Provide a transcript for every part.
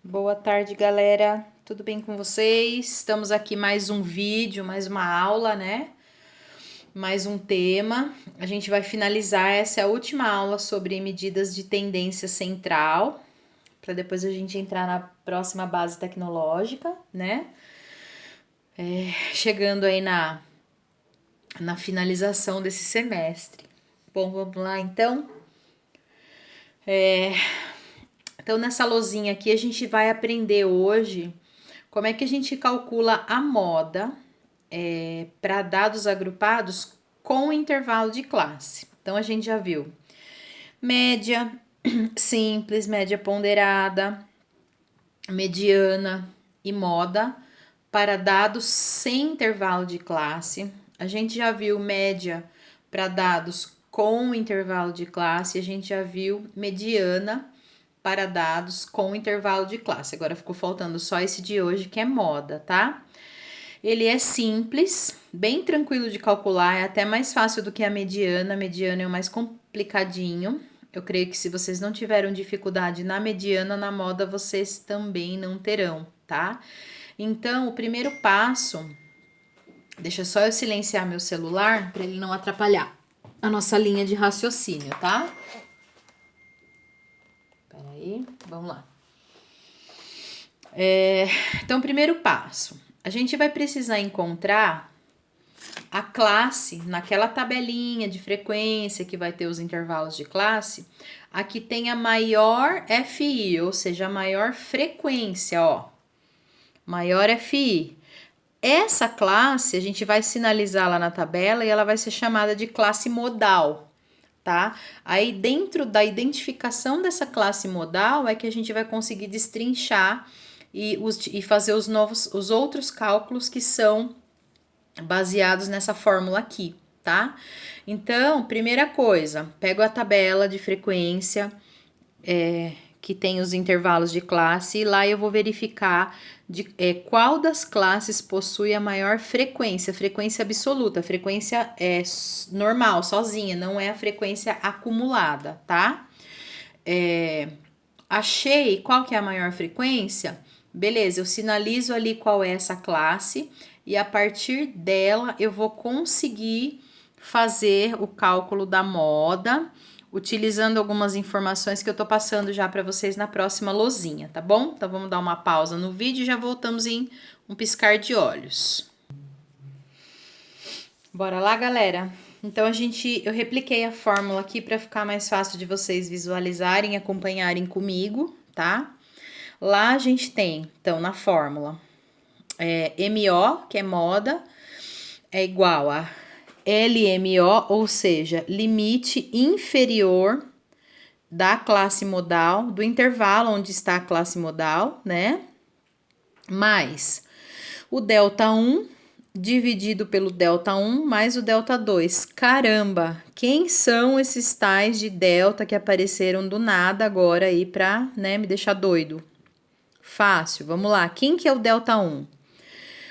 Boa tarde, galera. Tudo bem com vocês? Estamos aqui mais um vídeo, mais uma aula, né? Mais um tema. A gente vai finalizar, essa é a última aula sobre medidas de tendência central, para depois a gente entrar na próxima base tecnológica, né? Chegando aí na finalização desse semestre. Bom, vamos lá então. Então, nessa lousinha aqui, a gente vai aprender hoje como é que a gente calcula a moda para dados agrupados com intervalo de classe. Então, a gente já viu média simples, média ponderada, mediana e moda para dados sem intervalo de classe. A gente já viu média para dados com intervalo de classe, a gente já viu mediana para dados com intervalo de classe. Agora ficou faltando só esse de hoje, que é moda, tá? Ele é simples, bem tranquilo de calcular, é até mais fácil do que a mediana. A mediana é o mais complicadinho. Eu creio que se vocês não tiveram dificuldade na mediana, na moda vocês também não terão, tá? Então, o primeiro passo, deixa só eu silenciar meu celular para ele não atrapalhar a nossa linha de raciocínio, tá? Peraí, vamos lá. Então, primeiro passo, a gente vai precisar encontrar a classe naquela tabelinha de frequência que vai ter os intervalos de classe, a que tem a maior FI, ou seja, a maior frequência, ó, maior FI. Essa classe a gente vai sinalizar lá na tabela e ela vai ser chamada de classe modal, tá? Aí dentro da identificação dessa classe modal é que a gente vai conseguir destrinchar e fazer os outros cálculos que são baseados nessa fórmula aqui, tá? Então, primeira coisa, pego a tabela de frequência que tem os intervalos de classe e lá eu vou verificar qual das classes possui a maior frequência, frequência absoluta, frequência normal, sozinha, não é a frequência acumulada, tá? Achei qual que é a maior frequência? Beleza, eu sinalizo ali qual é essa classe e a partir dela eu vou conseguir fazer o cálculo da moda, utilizando algumas informações que eu tô passando já para vocês na próxima lousinha, tá bom? Então vamos dar uma pausa no vídeo e já voltamos em um piscar de olhos. Bora lá, galera? Então eu repliquei a fórmula aqui para ficar mais fácil de vocês visualizarem e acompanharem comigo, tá? Lá a gente tem, então, na fórmula, MO, que é moda, é igual a LMO, ou seja, limite inferior da classe modal, do intervalo onde está a classe modal, né? Mais o delta 1 dividido pelo delta 1 mais o delta 2. Caramba, quem são esses tais de delta que apareceram do nada agora aí pra, né, me deixar doido? Fácil, vamos lá. Quem que é o delta 1?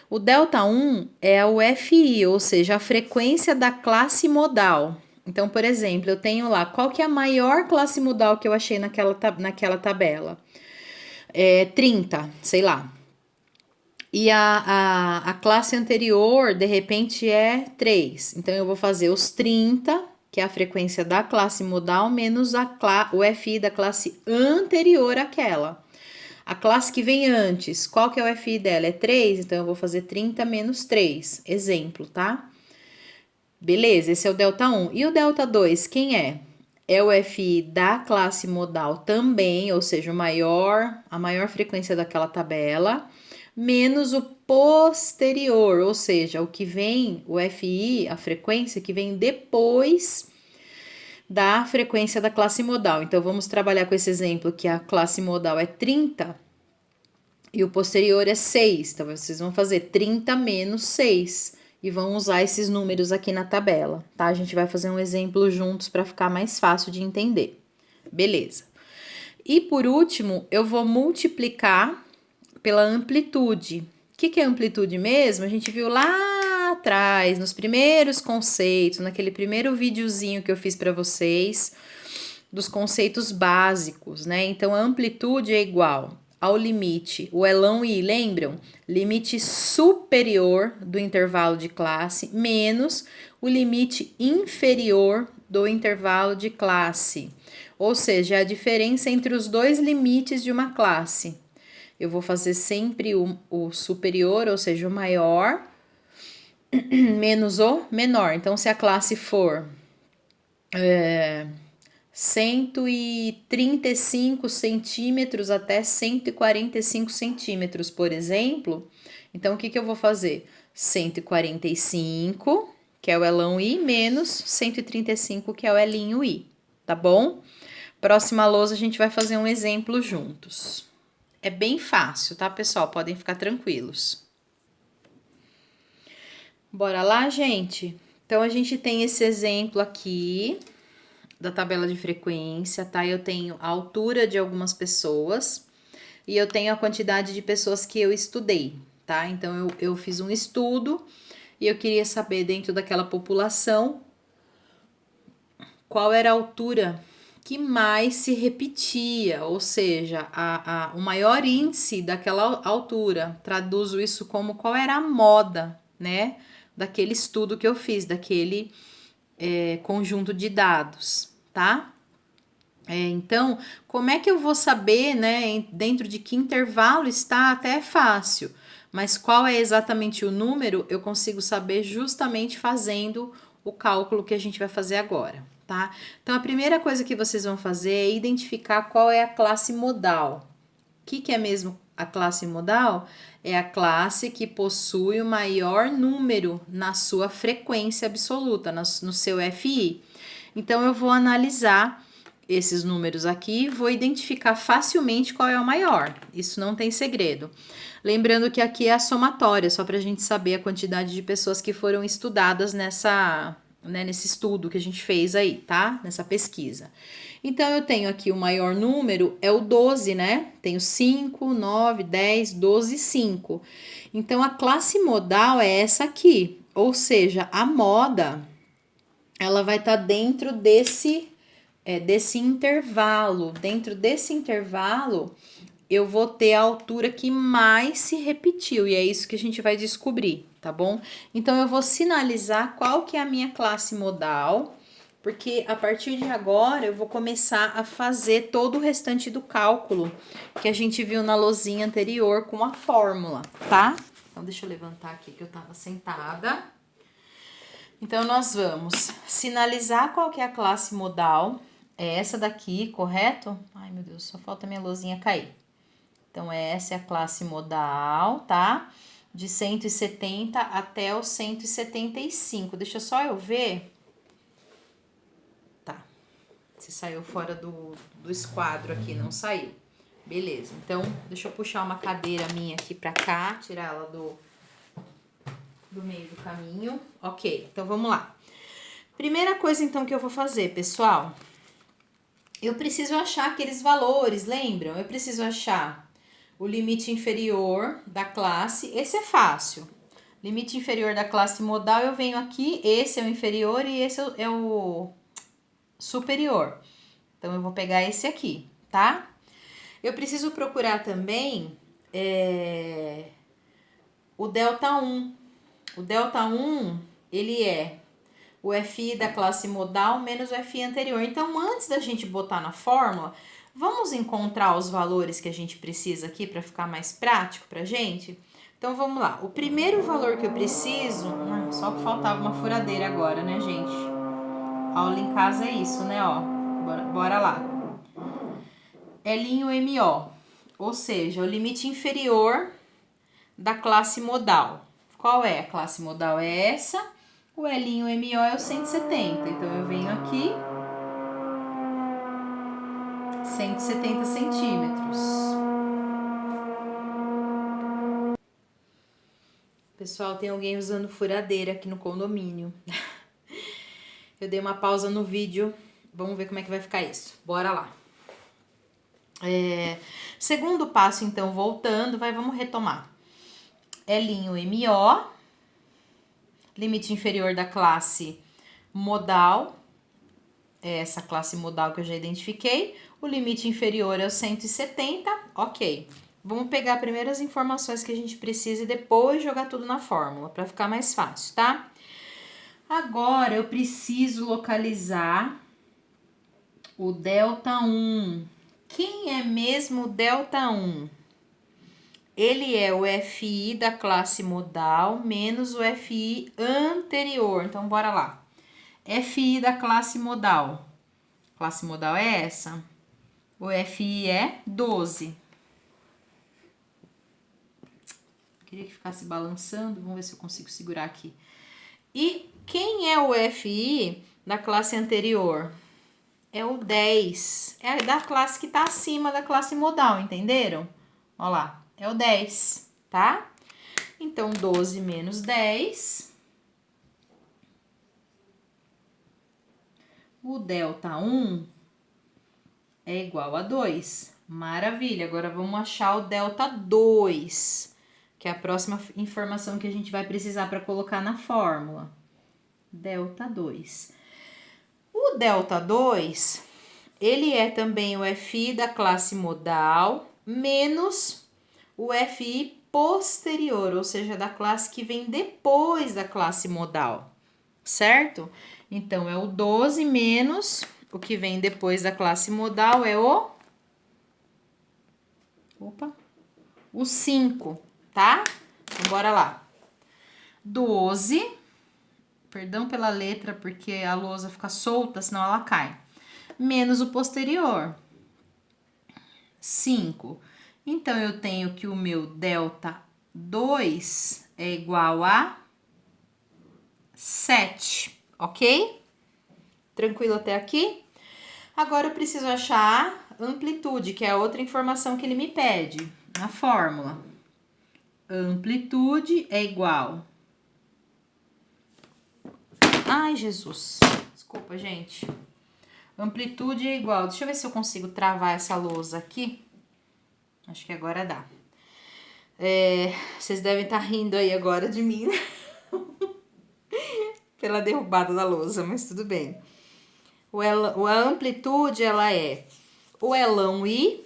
O delta 1 é o FI, ou seja, a frequência da classe modal. Então, por exemplo, eu tenho lá, qual que é a maior classe modal que eu achei naquela tabela? 30, sei lá. E a classe anterior, de repente, é 3. Então, eu vou fazer os 30, que é a frequência da classe modal, menos o FI da classe anterior àquela. A classe que vem antes, qual que é o FI dela? É 3, então eu vou fazer 30 menos 3. Exemplo, tá? Beleza, esse é o delta 1. E o delta 2, quem é? É o FI da classe modal também, ou seja, a maior frequência daquela tabela, menos o posterior, ou seja, o que vem, o FI, a frequência que vem depois da frequência da classe modal. Então, vamos trabalhar com esse exemplo que a classe modal é 30 e o posterior é 6. Então, vocês vão fazer 30 menos 6 e vão usar esses números aqui na tabela, tá? A gente vai fazer um exemplo juntos para ficar mais fácil de entender. Beleza. E por último, eu vou multiplicar pela amplitude. O que é amplitude mesmo? A gente viu lá atrás, nos primeiros conceitos, naquele primeiro videozinho que eu fiz para vocês, dos conceitos básicos, né? Então, a amplitude é igual ao limite, o elão I, lembram? Limite superior do intervalo de classe menos o limite inferior do intervalo de classe. Ou seja, a diferença entre os dois limites de uma classe. Eu vou fazer sempre o superior, ou seja, o maior, menos o menor. Então, se a classe for 135 centímetros até 145 centímetros, por exemplo, então o que eu vou fazer? 145, que é o elão I, menos 135, que é o elinho I, tá bom? Próxima lousa a gente vai fazer um exemplo juntos. É bem fácil, tá, pessoal? Podem ficar tranquilos. Bora lá, gente? Então, a gente tem esse exemplo aqui da tabela de frequência, tá? Eu tenho a altura de algumas pessoas e eu tenho a quantidade de pessoas que eu estudei, tá? Então, eu fiz um estudo e eu queria saber, dentro daquela população, qual era a altura que mais se repetia, ou seja, o maior índice daquela altura. Traduzo isso como qual era a moda, né? Daquele estudo que eu fiz, daquele conjunto de dados, tá? Então, como é que eu vou saber, né? Dentro de que intervalo está, até é fácil. Mas qual é exatamente o número, eu consigo saber justamente fazendo o cálculo que a gente vai fazer agora, tá? Então, a primeira coisa que vocês vão fazer é identificar qual é a classe modal. O que é mesmo a classe modal? É a classe que possui o maior número na sua frequência absoluta, no seu FI. Então, eu vou analisar esses números aqui, vou identificar facilmente qual é o maior. Isso não tem segredo. Lembrando que aqui é a somatória, só para a gente saber a quantidade de pessoas que foram estudadas nesse estudo que a gente fez aí, tá? Nessa pesquisa. Então, eu tenho aqui o maior número, é o 12, né? Tenho 5, 9, 10, 12, 5. Então, a classe modal é essa aqui. Ou seja, a moda, ela vai estar dentro desse intervalo. Dentro desse intervalo, eu vou ter a altura que mais se repetiu. E é isso que a gente vai descobrir, tá bom? Então, eu vou sinalizar qual que é a minha classe modal, porque a partir de agora eu vou começar a fazer todo o restante do cálculo que a gente viu na lousinha anterior com a fórmula, tá? Então, deixa eu levantar aqui que eu tava sentada. Então, nós vamos sinalizar qual que é a classe modal. É essa daqui, correto? Ai, meu Deus, só falta minha luzinha cair. Então, essa é a classe modal, tá? De 170 até o 175. Deixa só eu ver. Tá. Se saiu fora do esquadro aqui, não saiu. Beleza. Então, deixa eu puxar uma cadeira minha aqui pra cá, tirar ela do meio do caminho. Ok, então vamos lá. Primeira coisa, então, que eu vou fazer, pessoal, eu preciso achar aqueles valores, lembram? Eu preciso achar o limite inferior da classe, esse é fácil. Limite inferior da classe modal, eu venho aqui, esse é o inferior e esse é o superior. Então, eu vou pegar esse aqui, tá? Eu preciso procurar também o delta 1. O delta 1, ele é o FI da classe modal menos o FI anterior. Então, antes da gente botar na fórmula, vamos encontrar os valores que a gente precisa aqui para ficar mais prático pra gente? Então, vamos lá. O primeiro valor que eu preciso... só que faltava uma furadeira agora, né, gente? Aula em casa é isso, né, ó. Bora lá. Elinho MO, ou seja, o limite inferior da classe modal. Qual é? A classe modal é essa, o Elinho MO é o 170. Então, eu venho aqui, 170 centímetros. Pessoal, tem alguém usando furadeira aqui no condomínio. Eu dei uma pausa no vídeo, vamos ver como é que vai ficar isso. Bora lá. Segundo passo, então, voltando, vamos retomar. Elinho MO, limite inferior da classe modal, é essa classe modal que eu já identifiquei. O limite inferior é o 170, ok. vamos pegar primeiro as informações que a gente precisa e depois jogar tudo na fórmula, para ficar mais fácil, tá? Agora, eu preciso localizar o ΔI. Quem é mesmo o ΔI? Ele é o FI da classe modal menos o FI anterior. Então, bora lá. FI da classe modal. Classe modal é essa. O FI é 12. Queria que ficasse balançando. Vamos ver se eu consigo segurar aqui. E quem é o FI da classe anterior? É o 10. É da classe que tá acima da classe modal, entenderam? Ó lá, é o 10, tá? Então, 12 menos 10. O ΔI é igual a 2. Maravilha, agora vamos achar o ΔI, que é a próxima informação que a gente vai precisar para colocar na fórmula. ΔI. O ΔI, ele é também o FI da classe modal menos o FI posterior, ou seja, da classe que vem depois da classe modal, certo? Então, é o 12 menos o que vem depois da classe modal é o... o 5, tá? Então, bora lá. 12, perdão pela letra, porque a lousa fica solta, senão ela cai. Menos o posterior, 5. Então, eu tenho que o meu ΔI é igual a 7, ok? Tranquilo até aqui? Agora, eu preciso achar a amplitude, que é a outra informação que ele me pede na fórmula. Amplitude é igual... Ai, Jesus. Desculpa, gente. Amplitude é igual... Deixa eu ver se eu consigo travar essa lousa aqui. Acho que agora dá. Vocês devem estar rindo aí agora de mim. Pela derrubada da lousa, mas tudo bem. A amplitude, ela é o Elão I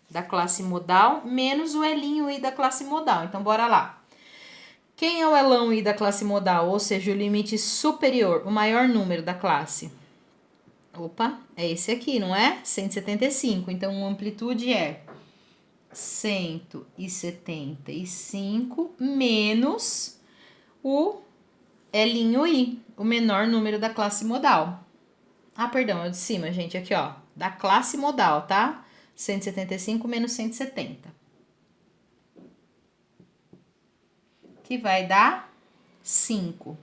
da classe modal menos o Elinho I da classe modal. Então, bora lá. Quem é o Elão I da classe modal? Ou seja, o limite superior, o maior número da classe. Opa, é esse aqui, não é? 175. Então, a amplitude é 175 menos o Elinho I, o menor número da classe modal. Ah, perdão, é o de cima, gente. Aqui, ó. Da classe modal, tá? 175 menos 170. Que vai dar 5.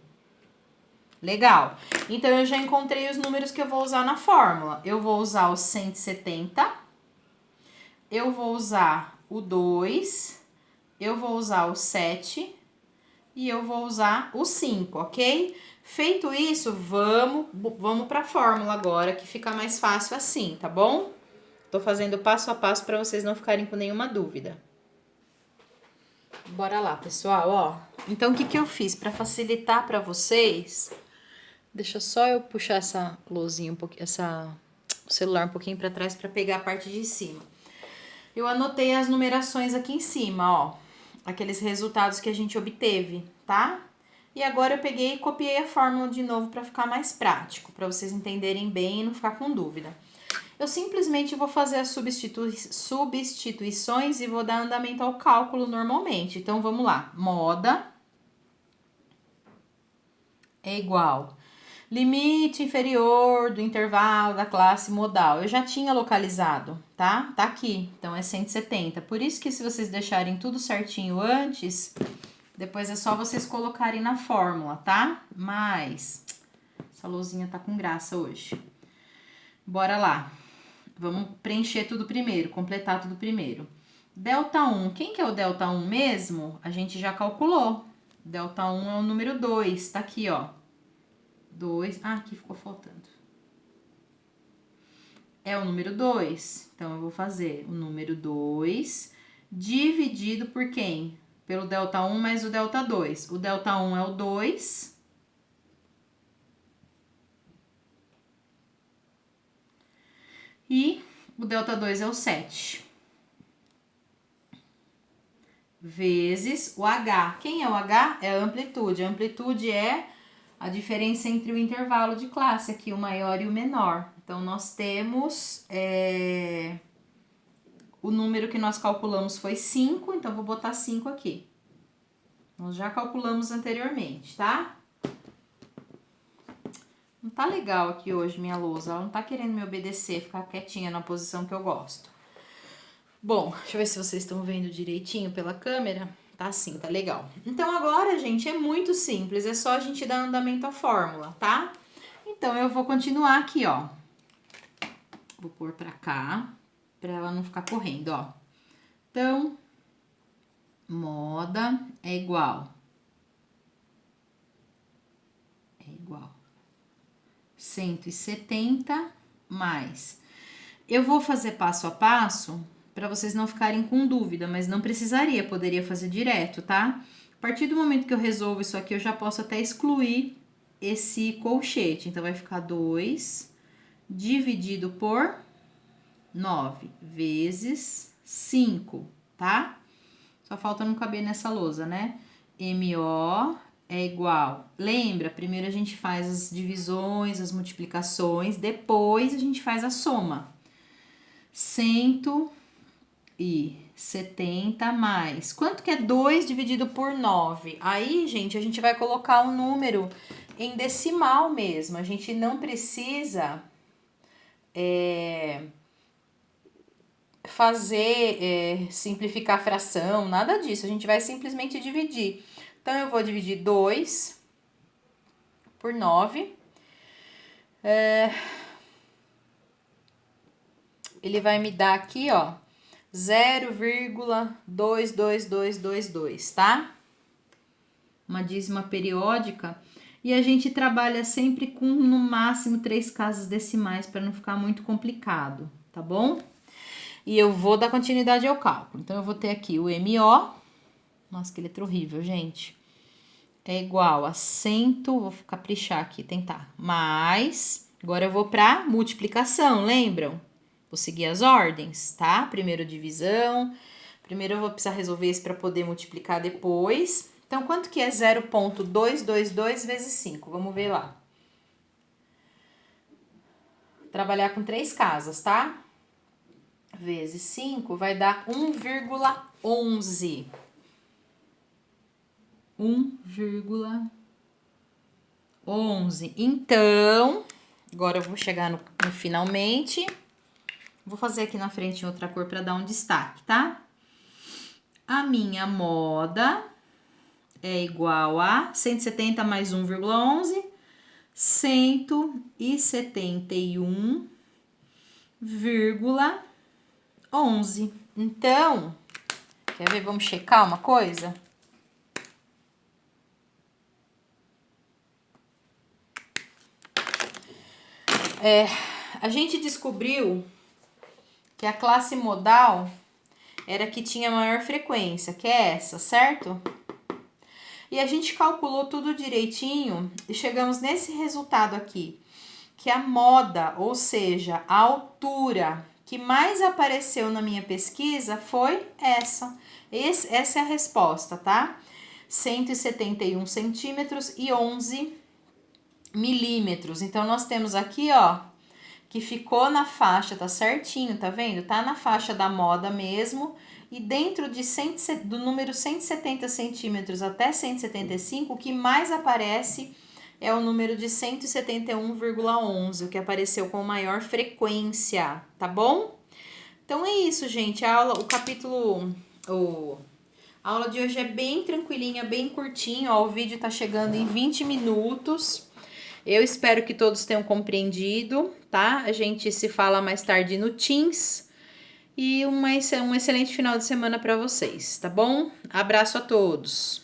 Legal. Então, eu já encontrei os números que eu vou usar na fórmula. Eu vou usar o 170. Eu vou usar o 2. Eu vou usar o 7. E eu vou usar o 5, ok? Feito isso, vamos para a fórmula agora, que fica mais fácil assim, tá bom? Tô fazendo passo a passo para vocês não ficarem com nenhuma dúvida. Bora lá, pessoal, ó. Então, o que eu fiz para facilitar para vocês? Deixa só eu puxar essa luzinha um pouquinho, o celular um pouquinho para trás para pegar a parte de cima. Eu anotei as numerações aqui em cima, ó. Aqueles resultados que a gente obteve, tá? E agora eu peguei e copiei a fórmula de novo para ficar mais prático, para vocês entenderem bem e não ficar com dúvida. Eu simplesmente vou fazer as substituições e vou dar andamento ao cálculo normalmente. Então, vamos lá. Moda é igual limite inferior do intervalo da classe modal. Eu já tinha localizado, tá? Tá aqui. Então, é 170. Por isso que se vocês deixarem tudo certinho antes, depois é só vocês colocarem na fórmula, tá? Mas essa lousinha tá com graça hoje. Bora lá. Vamos preencher tudo primeiro, completar tudo primeiro. ΔI, quem que é o ΔI mesmo? A gente já calculou. ΔI é o número 2, tá aqui, ó. 2, aqui ficou faltando. É o número 2, então eu vou fazer o número 2 dividido por quem? Pelo ΔI mais o ΔI. O ΔI é o 2. E o ΔI é o 7. vezes o H. Quem é o H? É a amplitude. A amplitude é a diferença entre o intervalo de classe aqui, o maior e o menor. Então, nós temos... o número que nós calculamos foi 5, então vou botar 5 aqui. Nós já calculamos anteriormente, tá? Não tá legal aqui hoje minha lousa, ela não tá querendo me obedecer, ficar quietinha na posição que eu gosto. Bom, deixa eu ver se vocês estão vendo direitinho pela câmera. Tá assim, tá legal. Então agora, gente, é muito simples, é só a gente dar andamento à fórmula, tá? Então eu vou continuar aqui, ó. Vou pôr pra cá, pra ela não ficar correndo, ó. Então, moda é igual 170 mais. Eu vou fazer passo a passo para vocês não ficarem com dúvida, mas não precisaria, poderia fazer direto, tá? A partir do momento que eu resolvo isso aqui, eu já posso até excluir esse colchete. Então, vai ficar 2 dividido por 9 vezes 5, tá? Só falta não caber nessa lousa, né? MO é igual. Lembra? Primeiro a gente faz as divisões, as multiplicações, depois a gente faz a soma. 170 mais. Quanto que é 2 dividido por 9? Aí, gente, a gente vai colocar um número em decimal mesmo. A gente não precisa simplificar a fração, nada disso. A gente vai simplesmente dividir. Então, eu vou dividir 2 por 9. Ele vai me dar aqui, ó, 0,22222, tá? Uma dízima periódica. E a gente trabalha sempre com, no máximo, 3 casas decimais, para não ficar muito complicado, tá bom? E eu vou dar continuidade ao cálculo. Então, eu vou ter aqui o MO. Nossa, que letra horrível, gente. É igual a 100, vou caprichar aqui, tentar, mais... Agora, eu vou para multiplicação, lembram? Vou seguir as ordens, tá? Primeiro divisão. Primeiro eu vou precisar resolver isso para poder multiplicar depois. Então, quanto que é 0,222 vezes 5? Vamos ver lá. Trabalhar com 3 casas, tá? Vezes 5 vai dar 1,11. 1,11. Então, agora eu vou chegar no finalmente. Vou fazer aqui na frente em outra cor para dar um destaque, tá? A minha moda é igual a 170 mais 1,11, 171,11. Então, quer ver? Vamos checar uma coisa? A gente descobriu que a classe modal era que tinha maior frequência, que é essa, certo? E a gente calculou tudo direitinho e chegamos nesse resultado aqui, que a moda, ou seja, a altura que mais apareceu na minha pesquisa foi essa. Essa é a resposta, tá? 171 centímetros e 11 milímetros. Então, nós temos aqui, ó, que ficou na faixa, tá certinho, tá vendo? Tá na faixa da moda mesmo. E dentro do número 170 centímetros até 175, o que mais aparece é o número de 171,11, o que apareceu com maior frequência, tá bom? Então é isso, gente. A aula de hoje é bem tranquilinha, bem curtinha. Ó, o vídeo tá chegando em 20 minutos. Eu espero que todos tenham compreendido, tá? A gente se fala mais tarde no Teams. E um excelente final de semana para vocês, tá bom? Abraço a todos!